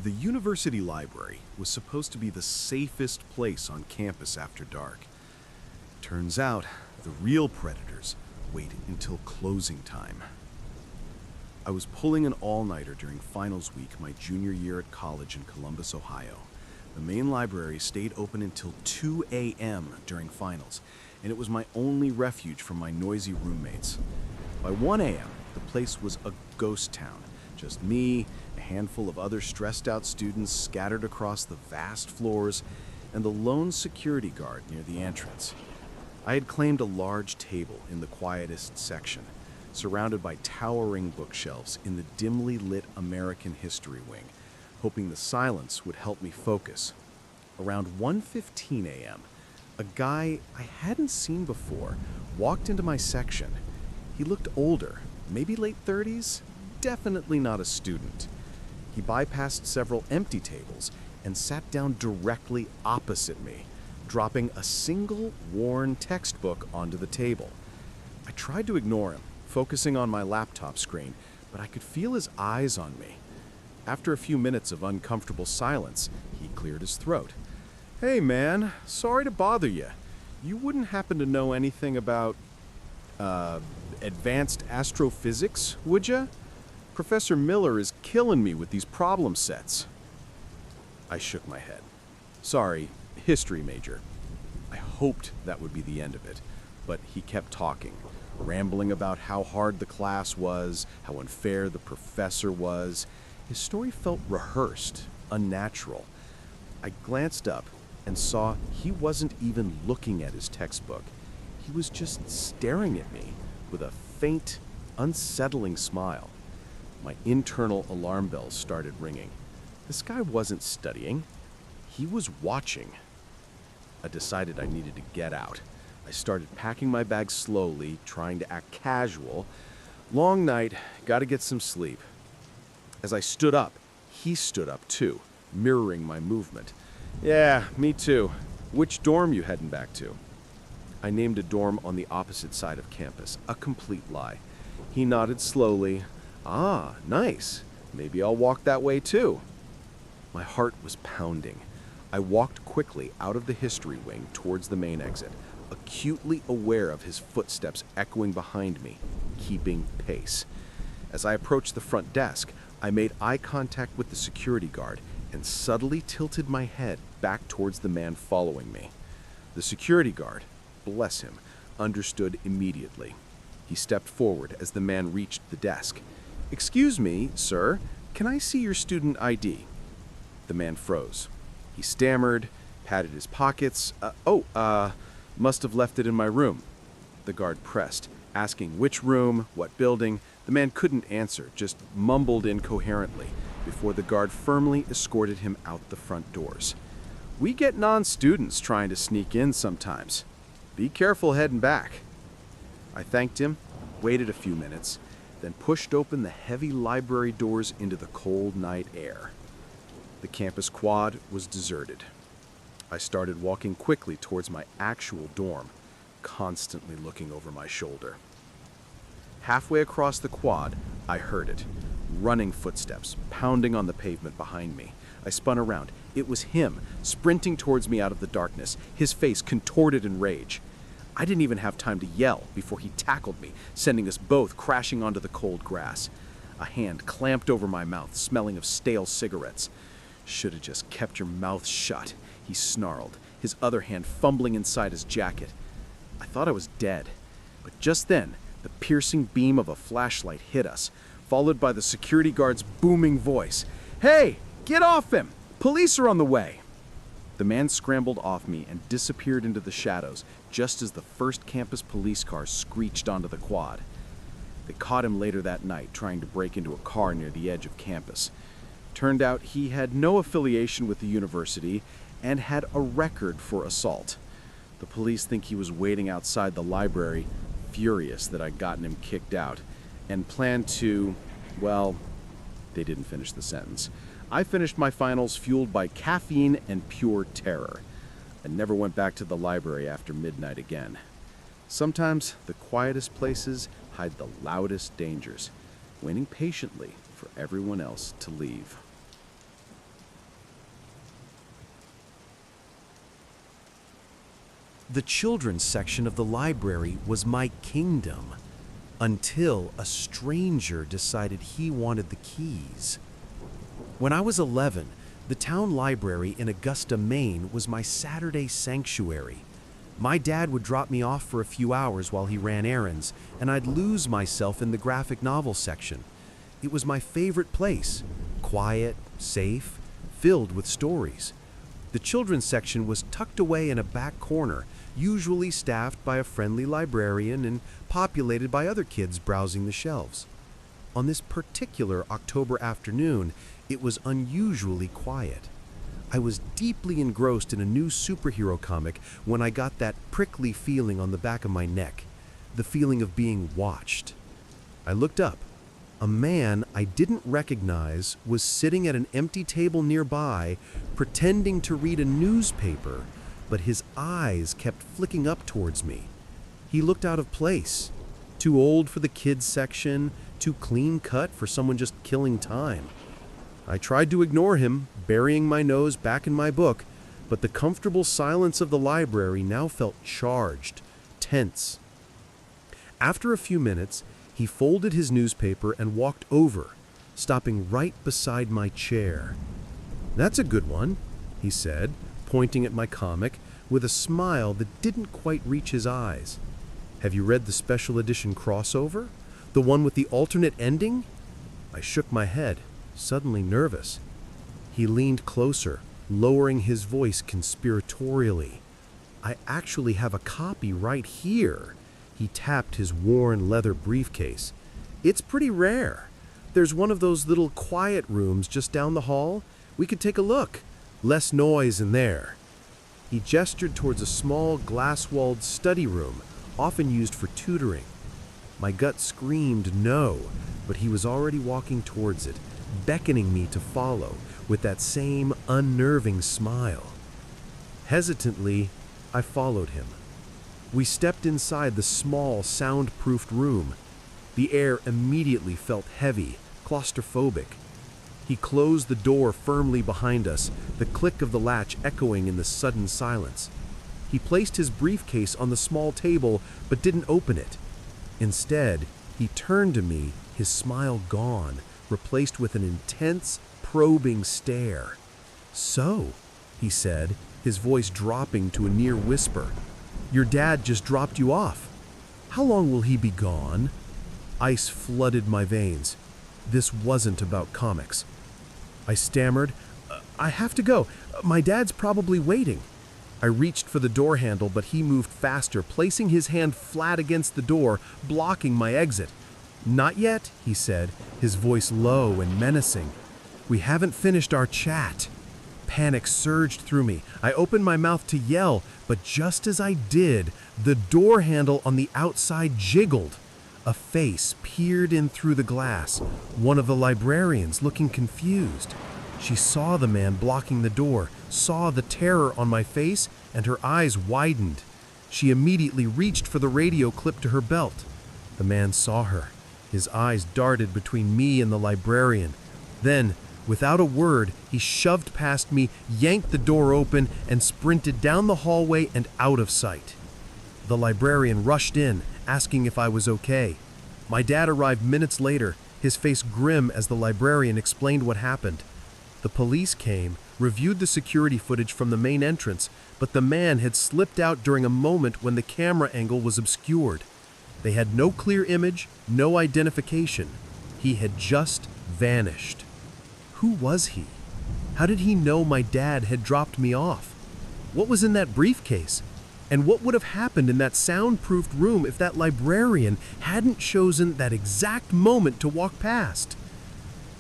The university library was supposed to be the safest place on campus after dark. Turns out, the real predators wait until closing time. I was pulling an all-nighter during finals week my junior year at college in Columbus, Ohio. The main library stayed open until 2 a.m. during finals, and it was my only refuge from my noisy roommates. By 1 a.m., the place was a ghost town. Just me, a handful of other stressed-out students scattered across the vast floors, and the lone security guard near the entrance. I had claimed a large table in the quietest section, surrounded by towering bookshelves in the dimly lit American history wing, hoping the silence would help me focus. Around 1:15 a.m., a guy I hadn't seen before walked into my section. He looked older, maybe late 30s, definitely not a student. He bypassed several empty tables and sat down directly opposite me, dropping a single worn textbook onto the table. I tried to ignore him, focusing on my laptop screen, but I could feel his eyes on me. After a few minutes of uncomfortable silence, he cleared his throat. "Hey man, sorry to bother you. You wouldn't happen to know anything about, advanced astrophysics, would ya? Professor Miller is killing me with these problem sets." I shook my head. "Sorry, history major." I hoped that would be the end of it, but he kept talking, rambling about how hard the class was, how unfair the professor was. His story felt rehearsed, unnatural. I glanced up and saw he wasn't even looking at his textbook. He was just staring at me with a faint, unsettling smile. My internal alarm bells started ringing. This guy wasn't studying. He was watching. I decided I needed to get out. I started packing my bag slowly, trying to act casual. Long night, gotta get some sleep. As I stood up, he stood up too, mirroring my movement. "Yeah, me too. Which dorm you heading back to?" I named a dorm on the opposite side of campus, a complete lie. He nodded slowly. "Ah, nice. Maybe I'll walk that way too." My heart was pounding. I walked quickly out of the history wing towards the main exit, acutely aware of his footsteps echoing behind me, keeping pace. As I approached the front desk, I made eye contact with the security guard and subtly tilted my head back towards the man following me. The security guard, bless him, understood immediately. He stepped forward as the man reached the desk. "Excuse me, sir, can I see your student ID?" The man froze. He stammered, patted his pockets. Must have left it in my room." The guard pressed, asking which room, what building. The man couldn't answer, just mumbled incoherently, before the guard firmly escorted him out the front doors. "We get non-students trying to sneak in sometimes. Be careful heading back." I thanked him, waited a few minutes, then pushed open the heavy library doors into the cold night air. The campus quad was deserted. I started walking quickly towards my actual dorm, constantly looking over my shoulder. Halfway across the quad, I heard it. Running footsteps, pounding on the pavement behind me. I spun around. It was him, sprinting towards me out of the darkness, his face contorted in rage. I didn't even have time to yell before he tackled me, sending us both crashing onto the cold grass. A hand clamped over my mouth, smelling of stale cigarettes. "Should have just kept your mouth shut," he snarled, his other hand fumbling inside his jacket. I thought I was dead, but just then, the piercing beam of a flashlight hit us, followed by the security guard's booming voice. "Hey, get off him! Police are on the way!" The man scrambled off me and disappeared into the shadows just as the first campus police car screeched onto the quad. They caught him later that night trying to break into a car near the edge of campus. Turned out he had no affiliation with the university and had a record for assault. The police think he was waiting outside the library, furious that I'd gotten him kicked out, and planned to, well, they didn't finish the sentence. I finished my finals fueled by caffeine and pure terror. I never went back to the library after midnight again. Sometimes the quietest places hide the loudest dangers, waiting patiently for everyone else to leave. The children's section of the library was my kingdom, until a stranger decided he wanted the keys. When I was 11, the town library in Augusta, Maine was my Saturday sanctuary. My dad would drop me off for a few hours while he ran errands, and I'd lose myself in the graphic novel section. It was my favorite place, quiet, safe, filled with stories. The children's section was tucked away in a back corner, usually staffed by a friendly librarian and populated by other kids browsing the shelves. On this particular October afternoon, it was unusually quiet. I was deeply engrossed in a new superhero comic when I got that prickly feeling on the back of my neck, the feeling of being watched. I looked up. A man I didn't recognize was sitting at an empty table nearby, pretending to read a newspaper, but his eyes kept flicking up towards me. He looked out of place, too old for the kids section, too clean-cut for someone just killing time. I tried to ignore him, burying my nose back in my book, but the comfortable silence of the library now felt charged, tense. After a few minutes, he folded his newspaper and walked over, stopping right beside my chair. "That's a good one," he said, pointing at my comic with a smile that didn't quite reach his eyes. "Have you read the special edition crossover? The one with the alternate ending?" I shook my head, suddenly nervous. He leaned closer, lowering his voice conspiratorially. "I actually have a copy right here." He tapped his worn leather briefcase. "It's pretty rare. There's one of those little quiet rooms just down the hall. We could take a look. Less noise in there." He gestured towards a small glass-walled study room, often used for tutoring. My gut screamed no, but he was already walking towards it, beckoning me to follow with that same unnerving smile. Hesitantly, I followed him. We stepped inside the small, soundproofed room. The air immediately felt heavy, claustrophobic. He closed the door firmly behind us, the click of the latch echoing in the sudden silence. He placed his briefcase on the small table, but didn't open it. Instead, he turned to me, his smile gone, replaced with an intense, probing stare. "So," he said, his voice dropping to a near whisper, "your dad just dropped you off. How long will he be gone?" Ice flooded my veins. This wasn't about comics. I stammered, "I have to go. My dad's probably waiting." I reached for the door handle, but he moved faster, placing his hand flat against the door, blocking my exit. "Not yet," he said, his voice low and menacing. "We haven't finished our chat." Panic surged through me. I opened my mouth to yell, but just as I did, the door handle on the outside jiggled. A face peered in through the glass, one of the librarians looking confused. She saw the man blocking the door, saw the terror on my face, and her eyes widened. She immediately reached for the radio clip to her belt. The man saw her. His eyes darted between me and the librarian. Then, without a word, he shoved past me, yanked the door open, and sprinted down the hallway and out of sight. The librarian rushed in, asking if I was okay. My dad arrived minutes later, his face grim as the librarian explained what happened. The police came, reviewed the security footage from the main entrance, but the man had slipped out during a moment when the camera angle was obscured. They had no clear image, no identification. He had just vanished. Who was he? How did he know my dad had dropped me off? What was in that briefcase? And what would have happened in that soundproofed room if that librarian hadn't chosen that exact moment to walk past?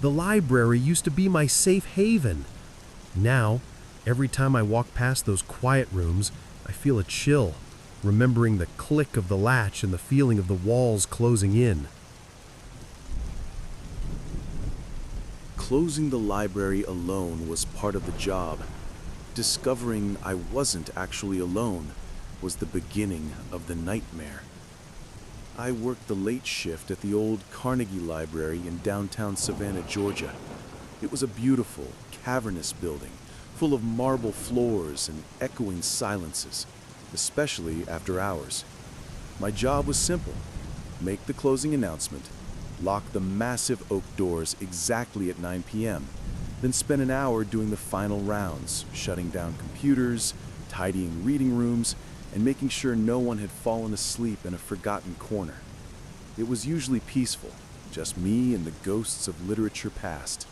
The library used to be my safe haven. Now, every time I walk past those quiet rooms, I feel a chill, remembering the click of the latch and the feeling of the walls closing in. Closing the library alone was part of the job. Discovering I wasn't actually alone was the beginning of the nightmare. I worked the late shift at the old Carnegie Library in downtown Savannah, Georgia. It was a beautiful, cavernous building, full of marble floors and echoing silences. especially after hours. My job was simple: make the closing announcement, lock the massive oak doors exactly at 9 p.m., then spend an hour doing the final rounds, shutting down computers, tidying reading rooms, and making sure no one had fallen asleep in a forgotten corner. It was usually peaceful, just me and the ghosts of literature past.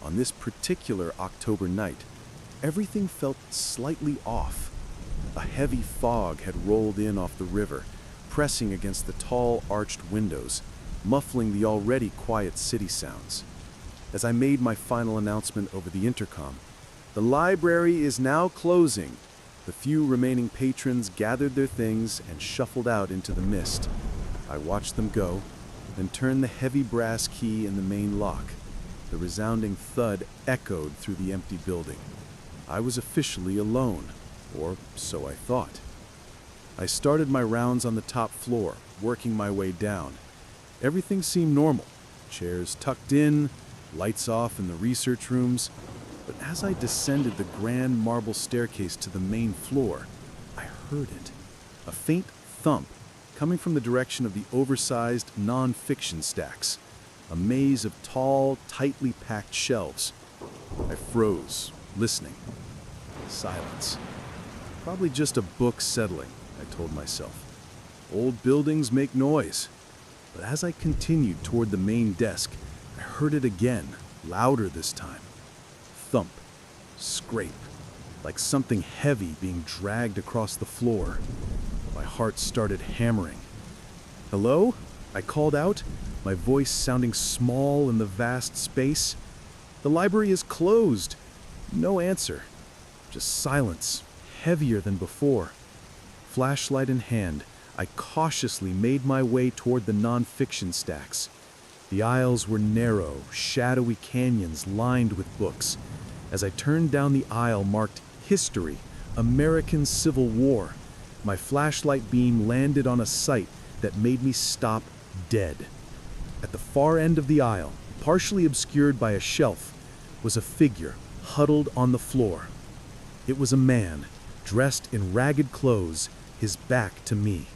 On this particular October night, everything felt slightly off. A heavy fog had rolled in off the river, pressing against the tall arched windows, muffling the already quiet city sounds. As I made my final announcement over the intercom, "The library is now closing," the few remaining patrons gathered their things and shuffled out into the mist. I watched them go, then turned the heavy brass key in the main lock. The resounding thud echoed through the empty building. I was officially alone, or so I thought. I started my rounds on the top floor, working my way down. Everything seemed normal. Chairs tucked in, lights off in the research rooms. But as I descended the grand marble staircase to the main floor, I heard it. A faint thump coming from the direction of the oversized nonfiction stacks, a maze of tall, tightly packed shelves. I froze, listening. Silence. Probably just a book settling, I told myself. Old buildings make noise. But as I continued toward the main desk, I heard it again, louder this time. Thump, scrape, like something heavy being dragged across the floor. My heart started hammering. "Hello?" I called out, my voice sounding small in the vast space. "The library is closed." No answer. Just silence, heavier than before. Flashlight in hand, I cautiously made my way toward the nonfiction stacks. The aisles were narrow, shadowy canyons lined with books. As I turned down the aisle marked History, American Civil War, my flashlight beam landed on a sight that made me stop dead. At the far end of the aisle, partially obscured by a shelf, was a figure huddled on the floor. It was a man, dressed in ragged clothes, his back to me.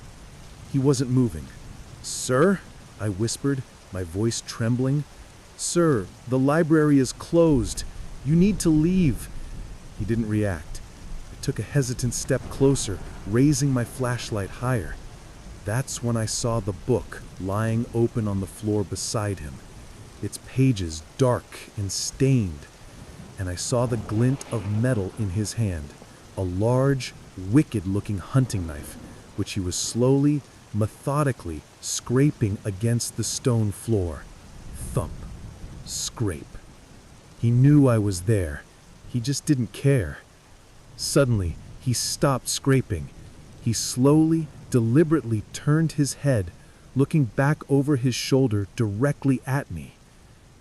He wasn't moving. "Sir?" I whispered, my voice trembling. "Sir, the library is closed. You need to leave." He didn't react. I took a hesitant step closer, raising my flashlight higher. That's when I saw the book lying open on the floor beside him, its pages dark and stained, and I saw the glint of metal in his hand, a large, wicked-looking hunting knife, which he was slowly, methodically scraping against the stone floor. Thump, scrape. He knew I was there. He just didn't care. Suddenly, he stopped scraping. He slowly, deliberately turned his head, looking back over his shoulder directly at me.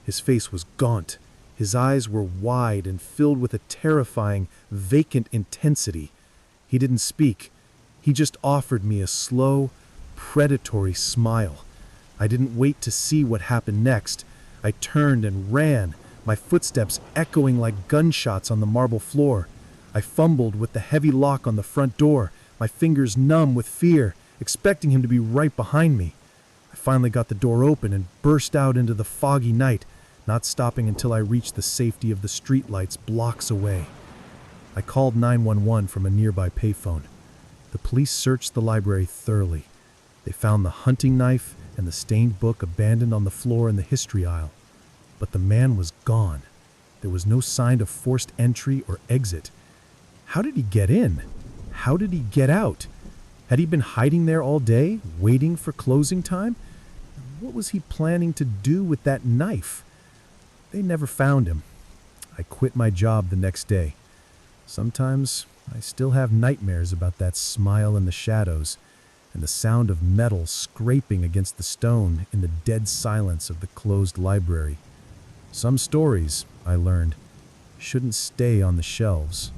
His face was gaunt. His eyes were wide and filled with a terrifying, vacant intensity. He didn't speak. He just offered me a slow, predatory smile. I didn't wait to see what happened next. I turned and ran, my footsteps echoing like gunshots on the marble floor. I fumbled with the heavy lock on the front door, my fingers numb with fear, expecting him to be right behind me. I finally got the door open and burst out into the foggy night, not stopping until I reached the safety of the streetlights blocks away. I called 911 from a nearby payphone. The police searched the library thoroughly. They found the hunting knife and the stained book abandoned on the floor in the history aisle. But the man was gone. There was no sign of forced entry or exit. How did he get in? How did he get out? Had he been hiding there all day, waiting for closing time? What was he planning to do with that knife? They never found him. I quit my job the next day. Sometimes I still have nightmares about that smile in the shadows and the sound of metal scraping against the stone in the dead silence of the closed library. Some stories, I learned, shouldn't stay on the shelves.